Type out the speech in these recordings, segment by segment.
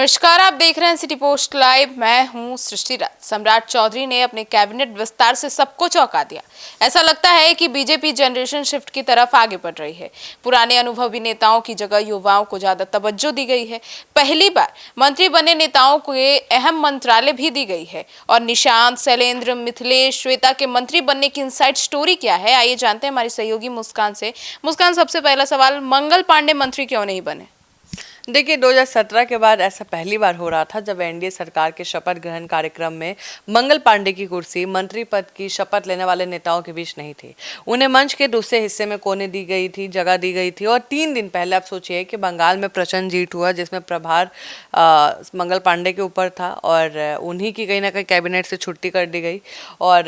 नमस्कार, आप देख रहे हैं सिटी पोस्ट लाइव। मैं हूं सृष्टि राज। सम्राट चौधरी ने अपने कैबिनेट विस्तार से सबको चौंका दिया। ऐसा लगता है कि बीजेपी जनरेशन शिफ्ट की तरफ आगे बढ़ रही है। पुराने अनुभवी नेताओं की जगह युवाओं को ज्यादा तवज्जो दी गई है। पहली बार मंत्री बने नेताओं को अहम मंत्रालय भी दी गई है। और निशांत, शैलेंद्र, मिथिलेश, श्वेता के मंत्री बनने की इनसाइड स्टोरी क्या है, आइए जानते हैं हमारी सहयोगी मुस्कान से। मुस्कान, सबसे पहला सवाल, मंगल पांडे मंत्री क्यों नहीं बने? देखिए, 2017 के बाद ऐसा पहली बार हो रहा था जब एनडीए सरकार के शपथ ग्रहण कार्यक्रम में मंगल पांडे की कुर्सी मंत्री पद की शपथ लेने वाले नेताओं के बीच नहीं थी। उन्हें मंच के दूसरे हिस्से में कोने दी गई थी, जगह दी गई थी। और 3 दिन पहले आप सोचिए कि बंगाल में प्रचंड जीत हुआ जिसमें प्रभार मंगल पांडे के ऊपर था और उन्हीं की कहीं ना कहीं कैबिनेट से छुट्टी कर दी गई। और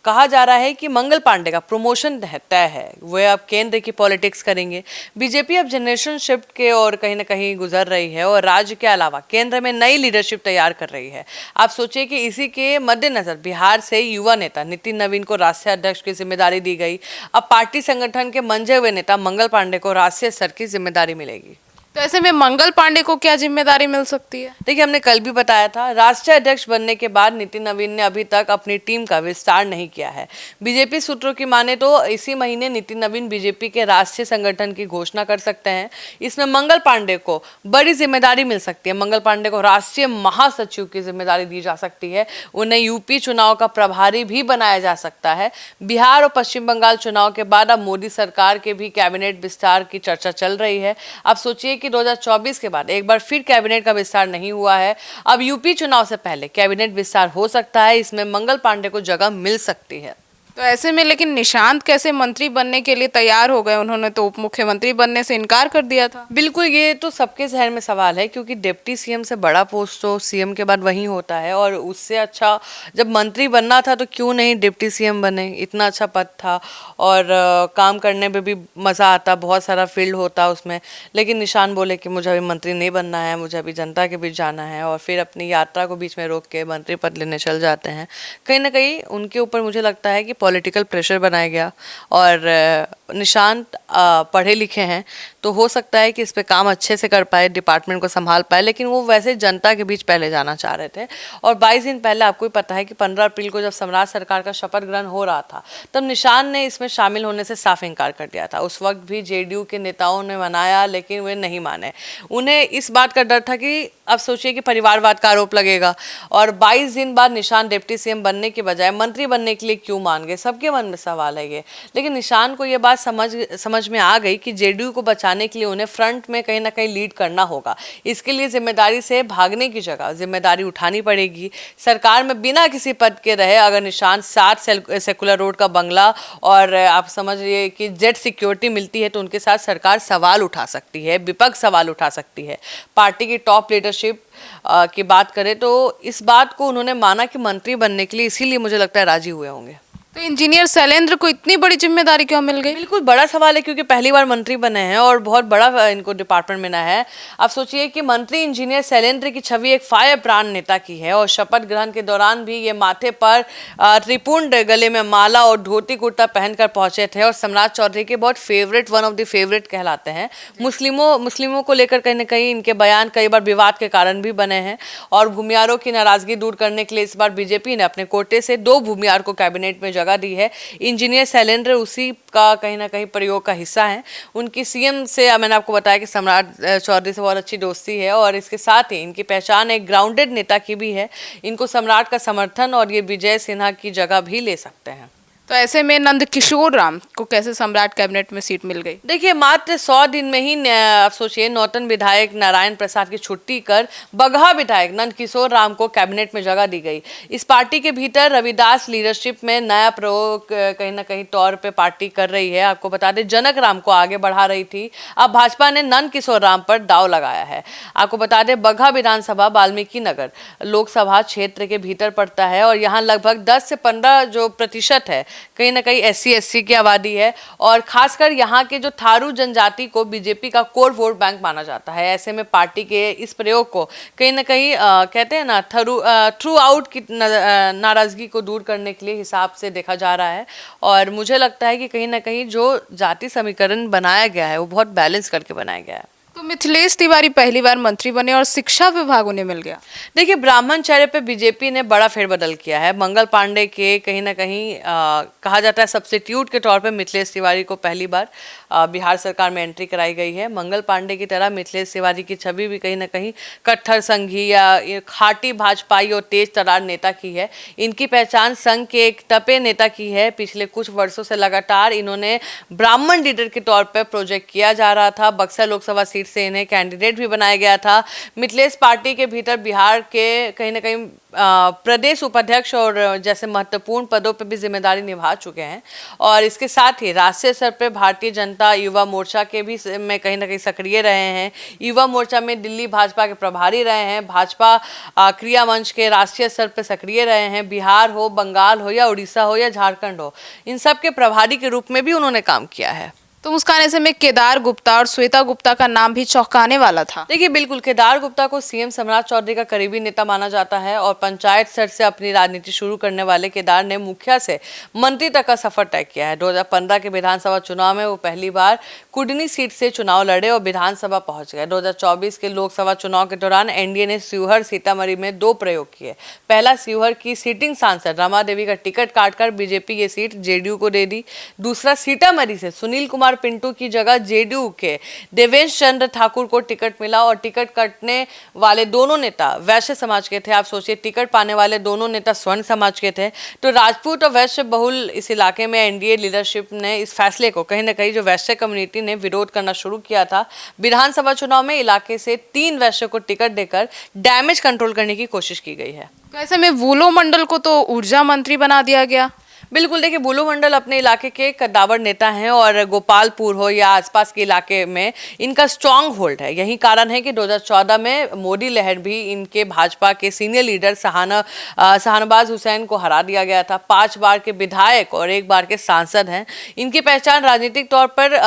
कहा जा रहा है कि मंगल पांडे का प्रमोशन तय है, वे अब केंद्र की पॉलिटिक्स करेंगे। बीजेपी अब जनरेशन शिफ्ट के और कहीं ना कहीं गुजर रही है और राज्य के अलावा केंद्र में नई लीडरशिप तैयार कर रही है। आप सोचिए कि इसी के मद्देनजर बिहार से युवा नेता नितिन नवीन को राष्ट्रीय अध्यक्ष की जिम्मेदारी दी गई। अब पार्टी संगठन के मंजे हुए नेता मंगल पांडे को राष्ट्रीय स्तर की जिम्मेदारी मिलेगी। तो ऐसे में मंगल पांडे को क्या जिम्मेदारी मिल सकती है? देखिए, हमने कल भी बताया था, राष्ट्रीय अध्यक्ष बनने के बाद नितिन नवीन ने अभी तक अपनी टीम का विस्तार नहीं किया है। बीजेपी सूत्रों की माने तो इसी महीने नितिन नवीन बीजेपी के राष्ट्रीय संगठन की घोषणा कर सकते हैं। इसमें मंगल पांडे को बड़ी जिम्मेदारी मिल सकती है। मंगल पांडे को राष्ट्रीय महासचिव की जिम्मेदारी दी जा सकती है। उन्हें यूपी चुनाव का प्रभारी भी बनाया जा सकता है। बिहार और पश्चिम बंगाल चुनाव के बाद अब मोदी सरकार के भी कैबिनेट विस्तार की चर्चा चल रही है। आप सोचिए कि 2024 के बाद एक बार फिर कैबिनेट का विस्तार नहीं हुआ है। अब यूपी चुनाव से पहले कैबिनेट विस्तार हो सकता है। इसमें मंगल पांडे को जगह मिल सकती है। तो ऐसे में लेकिन निशांत कैसे मंत्री बनने के लिए तैयार हो गए? उन्होंने तो उप मुख्यमंत्री बनने से इनकार कर दिया था। बिल्कुल, ये तो सबके जहन में सवाल है क्योंकि डिप्टी सीएम से बड़ा पोस्ट तो सीएम के बाद वही होता है। और उससे अच्छा जब मंत्री बनना था तो क्यों नहीं डिप्टी सीएम बने? इतना अच्छा पद था और काम करने में भी मज़ा आता, बहुत सारा फील्ड होता उसमें। लेकिन निशान बोले कि मुझे अभी मंत्री नहीं बनना है, मुझे अभी जनता के बीच जाना है, और फिर अपनी यात्रा को बीच में रोक के मंत्री पद लेने चल जाते हैं। कहीं ना कहीं उनके ऊपर मुझे लगता है कि पॉलिटिकल प्रेशर बनाया गया। और निशांत पढ़े लिखे हैं तो हो सकता है कि इस पे काम अच्छे से कर पाए, डिपार्टमेंट को संभाल पाए। लेकिन वो वैसे जनता के बीच पहले जाना चाह रहे थे। और 22 दिन पहले आपको ही पता है कि 15 अप्रैल को जब सम्राट सरकार का शपथ ग्रहण हो रहा था तब निशान ने इसमें शामिल होने से साफ इनकार कर दिया था। उस वक्त भी जेडीयू के नेताओं ने मनाया लेकिन वे नहीं माने। उन्हें इस बात का डर था कि अब सोचिए कि परिवारवाद का आरोप लगेगा। और 22 दिन बाद निशान डिप्टी सीएम बनने के बजाय मंत्री बनने के लिए क्यों मान गए? सबके मन में सवाल है ये। लेकिन निशान को ये बात समझ में आ गई कि जेडीयू को बचाने के लिए उन्हें फ्रंट में कहीं ना कहीं लीड करना होगा। इसके लिए जिम्मेदारी से भागने की जगह जिम्मेदारी उठानी पड़ेगी। सरकार में बिना किसी पद के रहे अगर निशान 7 सेकुलर रोड का बंगला और आप समझिए कि जेट सिक्योरिटी मिलती है तो उनके साथ सरकार सवाल उठा सकती है, विपक्ष सवाल उठा सकती है। पार्टी की टॉप लीडरशिप की बात करें तो इस बात को उन्होंने माना कि मंत्री बनने के लिए, इसीलिए मुझे लगता है राजी हुए होंगे। तो इंजीनियर शैलेंद्र को इतनी बड़ी जिम्मेदारी क्यों मिल गई? बिल्कुल बड़ा सवाल है क्योंकि पहली बार मंत्री बने हैं और बहुत बड़ा इनको डिपार्टमेंट मिला है। आप सोचिए कि मंत्री इंजीनियर शैलेंद्र की छवि एक फायर ब्रांड नेता की है और शपथ ग्रहण के दौरान भी ये माथे पर त्रिपुंड, गले में माला और धोती कुर्ता पहनकर पहुंचे थे और सम्राट चौधरी के बहुत favourite, one of the favourite कहलाते हैं। मुस्लिमों को लेकर कहीं ना कहीं इनके बयान कई बार विवाद के कारण भी बने हैं। और भूमियारों की नाराजगी दूर करने के लिए इस बार बीजेपी ने अपने कोटे से 2 भूमियार को कैबिनेट में दी है। इंजीनियर शैलेंद्र उसी का कहीं ना कहीं प्रयोग का हिस्सा है। उनकी सीएम से मैंने आपको बताया कि सम्राट चौधरी से बहुत अच्छी दोस्ती है और इसके साथ ही इनकी पहचान एक ग्राउंडेड नेता की भी है। इनको सम्राट का समर्थन और ये विजय सिन्हा की जगह भी ले सकते हैं। तो ऐसे में नंदकिशोर राम को कैसे सम्राट कैबिनेट में सीट मिल गई? देखिए, मात्र 100 दिन में ही आप सोचिए नौतन विधायक नारायण प्रसाद की छुट्टी कर बगहा विधायक नंदकिशोर राम को कैबिनेट में जगह दी गई। इस पार्टी के भीतर रविदास लीडरशिप में नया प्रयोग कहीं ना कहीं तौर पे पार्टी कर रही है। आपको बता दें, जनक राम को आगे बढ़ा रही थी, अब भाजपा ने नंदकिशोर राम पर दाव लगाया है। आपको बता दें, बगहा विधानसभा वाल्मीकि नगर लोकसभा क्षेत्र के भीतर पड़ता है और यहाँ लगभग 10 से 15 जो प्रतिशत है कहीं ना कहीं SC/SC की आबादी है। और खासकर यहाँ के जो थारू जनजाति को बीजेपी का कोर वोट बैंक माना जाता है। ऐसे में पार्टी के इस प्रयोग को कहीं ना कहीं कहते हैं ना, थ्रू आउट की नाराजगी को दूर करने के लिए हिसाब से देखा जा रहा है। और मुझे लगता है कि कहीं ना कहीं जो जाति समीकरण बनाया गया है वो बहुत बैलेंस करके बनाया गया है। तो मिथिलेश तिवारी पहली बार मंत्री बने और शिक्षा विभाग उन्हें मिल गया। देखिए, ब्राह्मण चेहरे पे बीजेपी ने बड़ा फेरबदल किया है। मंगल पांडे के कहीं ना कहीं कहा जाता है सब्स्टिट्यूट के तौर पे मिथिलेश तिवारी को पहली बार बिहार सरकार में एंट्री कराई गई है। मंगल पांडे की तरह मिथिलेश तिवारी की छवि भी कहीं ना कहीं कट्टर संघी या खाटी भाजपाई और तेज तर्रार नेता की है। इनकी पहचान संघ के एक तपे नेता की है। पिछले कुछ वर्षों से लगातार इन्होंने ब्राह्मण लीडर के तौर पर प्रोजेक्ट किया जा रहा था। बक्सर लोकसभा सीट से इन्हें कैंडिडेट भी बनाया गया था। मिथिलेश पार्टी के भीतर बिहार के कहीं ना कहीं प्रदेश उपाध्यक्ष और जैसे महत्वपूर्ण पदों पर भी जिम्मेदारी निभा चुके हैं और इसके साथ ही राष्ट्रीय स्तर पर भारतीय जनता युवा मोर्चा के भी में कहीं ना कहीं सक्रिय रहे हैं। युवा मोर्चा में दिल्ली भाजपा के प्रभारी रहे हैं। भाजपा क्रिया मंच के राष्ट्रीय स्तर पर सक्रिय रहे हैं। बिहार हो, बंगाल हो या उड़ीसा हो या झारखंड हो, इन सब के प्रभारी के रूप में भी उन्होंने काम किया है। तो मुस्कान, ऐसे में केदार गुप्ता और श्वेता गुप्ता का नाम भी चौंकाने वाला था। देखिए, बिल्कुल केदार गुप्ता को सीएम सम्राट चौधरी का करीबी नेता माना जाता है और पंचायत स्तर से अपनी राजनीति शुरू करने वाले केदार ने मुखिया से मंत्री तक का सफर तय किया है। 2015 के विधानसभा चुनाव में वो पहली बार कुडनी सीट से चुनाव लड़े और विधानसभा पहुंच गए। 2024 के लोकसभा चुनाव के दौरान एनडीए ने शिवहर सीतामढ़ी में 2 प्रयोग किए। पहला, शिवहर की सिटिंग सांसद रमा देवी का टिकट काटकर बीजेपी ये सीट जेडीयू को दे दी। दूसरा, सीतामढ़ी से सुनील कुमार पिंटू की जगह जेडीयू के देवेश चंद्र ठाकुर को टिकट मिला और टिकट कटने वाले दोनों नेता वैश्य समाज के थे। आप सोचिए, टिकट पाने वाले दोनों नेता स्वर्ण समाज के थे। तो राजपूत और वैश्य बहुल इस इलाके में एनडीए लीडरशिप ने इस फैसले को कहीं ना कहीं जो वैश्य कम्युनिटी ने विरोध करना शुरू किया था। विधानसभा चुनाव में इलाके से 3 वैश्य को टिकट देकर डैमेज कंट्रोल करने की कोशिश की गई है। तो ऐसे में वुलो मंडल को तो ऊर्जा मंत्री बना दिया गया। बिल्कुल, देखिए, बुलू मंडल अपने इलाके के कद्दावर नेता हैं और गोपालपुर हो या आसपास के इलाके में इनका स्ट्रांग होल्ड है। यही कारण है कि 2014 में मोदी लहर भी इनके भाजपा के सीनियर लीडर शाहनवाज हुसैन को हरा दिया गया था। 5 बार के विधायक और 1 बार के सांसद हैं। इनकी पहचान राजनीतिक तौर पर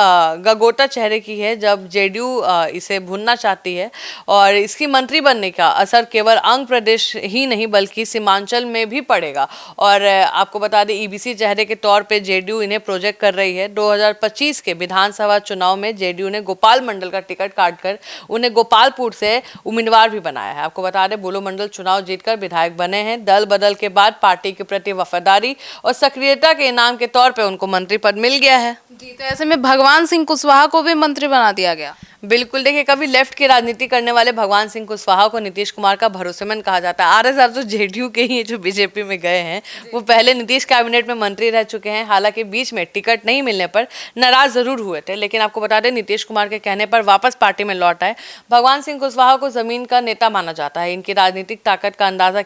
गगोटा चेहरे की है। जब जेडीयू इसे भुनना चाहती है और इसकी मंत्री बनने का असर केवल अंग प्रदेश ही नहीं बल्कि सीमांचल में भी पड़ेगा। और आपको बता दें, ईबीसी चेहरे के तौर पे जेडीयू इन्हें प्रोजेक्ट कर रही है। 2025 के विधानसभा चुनाव में जेडीयू ने गोपाल मंडल का टिकट काटकर उन्हें गोपालपुर से उम्मीदवार भी बनाया है। आपको बता दें, बुलो मंडल चुनाव जीतकर विधायक बने हैं। दल बदल के बाद पार्टी के प्रति वफादारी और सक्रियता के इनाम के तौर पर उनको मंत्री पद मिल गया है। जी, तो ऐसे में भगवान सिंह कुशवाहा को भी मंत्री बना दिया गया। बिल्कुल, देखिए, कभी लेफ्ट की राजनीति करने वाले भगवान सिंह कुशवाहा को नीतीश कुमार का भरोसेमंद कहा जाता है। आरएसआर तो जेडीयू के ही जो बीजेपी में गए हैं, वो पहले नीतीश कैबिनेट में मंत्री रह चुके हैं। हालांकि बीच में टिकट नहीं मिलने पर नाराज जरूर हुए थे, लेकिन आपको बता दें, नीतीश कुमार के कहने पर वापस पार्टी में लौट आए। भगवान सिंह कुशवाहा को जमीन का नेता माना जाता है। इनकी राजनीतिक ताकत का अंदाजा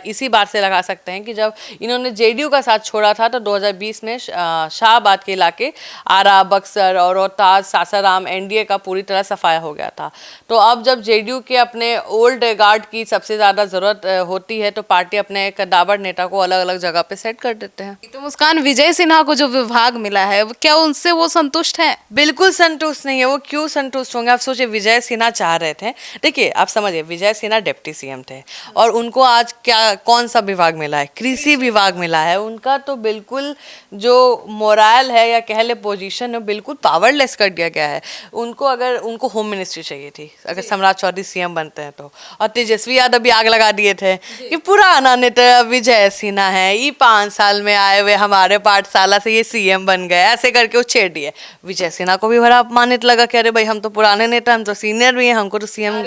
इसी बात से लगा सकते हैं कि जब इन्होंने जेडीयू का साथ छोड़ा था तो 2020 में शाहबाद के इलाके आरा, बक्सर और रोहतास, सासाराम एनडीए का पूरी तरह सफाया हो गया था। तो अब जब जेडीयू के अपने ओल्ड गार्ड की सबसे ज्यादा जरूरत होती है तो पार्टी अपने कद्दावर नेता को अलग अलग जगह पे सेट कर देते हैं। तो मुस्कान, विजय सिन्हा को जो विभाग मिला है, क्या उनसे वो संतुष्ट हैं? बिल्कुल संतुष्ट नहीं है। वो क्यों संतुष्ट होंगे? आप सोचिए, विजय सिन्हा चाह रहे थे, देखिए आप समझिए, विजय सिन्हा डिप्टी सीएम थे और उनको आज कौन सा विभाग मिला है? कृषि विभाग मिला है। उनका तो बिल्कुल जो मोरल है या कह ले पोजीशन है, बिल्कुल पावरलेस कर दिया गया है। उनको होम मिनिस्ट्री चाहिए थी अगर सम्राट चौधरी सीएम बनते हैं तो। और तेजस्वी यादव भी आग लगा दिए थे कि पुराना नेता विजय सिन्हा है, ये 5 साल में आए हुए हमारे पाठशाला से ये सीएम बन गए, ऐसे करके वो छेड़ दिए। विजय सिन्हा को भी बड़ा अपमानित लगा कि अरे भाई, हम तो पुराने नेता, हम तो सीनियर भी हैं, हमको तो सीएम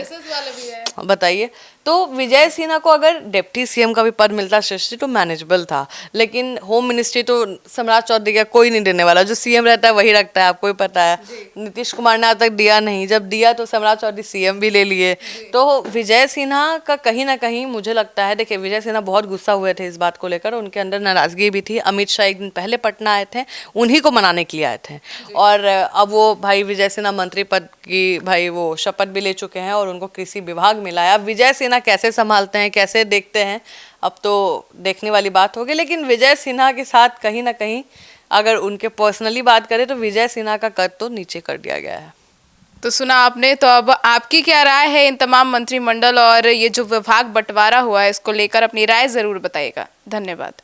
बताइए। तो विजय सिन्हा को अगर डिप्टी सीएम का भी पद मिलता सृष्टि तो मैनेजेबल था, लेकिन होम मिनिस्ट्री तो सम्राट चौधरी का कोई नहीं देने वाला। जो सीएम रहता है वही रखता है, आपको ही पता है। नीतीश कुमार ने आज तक दिया नहीं, जब दिया तो सम्राट चौधरी सीएम भी ले लिए। तो विजय सिन्हा का कहीं ना कहीं मुझे लगता है, देखिए, विजय सिन्हा बहुत गुस्सा हुए थे इस बात को लेकर, उनके अंदर नाराजगी भी थी। अमित शाह एक दिन पहले पटना आए थे, उन्हीं को मनाने के लिए आए थे और अब वो भाई विजय सिन्हा मंत्री पद की भाई वो शपथ भी ले चुके हैं और उनको कृषि विभाग मिला है। अब विजय सिन्हा कैसे संभालते हैं, कैसे देखते हैं, अब तो देखने वाली बात होगी। लेकिन विजय सिन्हा के साथ कहीं ना कहीं अगर उनके पर्सनली बात करें तो विजय सिन्हा का कद तो नीचे कर दिया गया है। तो सुना आपने, तो अब आपकी क्या राय है इन तमाम मंत्रिमंडल और ये जो विभाग बंटवारा हुआ है, इसको लेकर अपनी राय जरूर बताइएगा। धन्यवाद।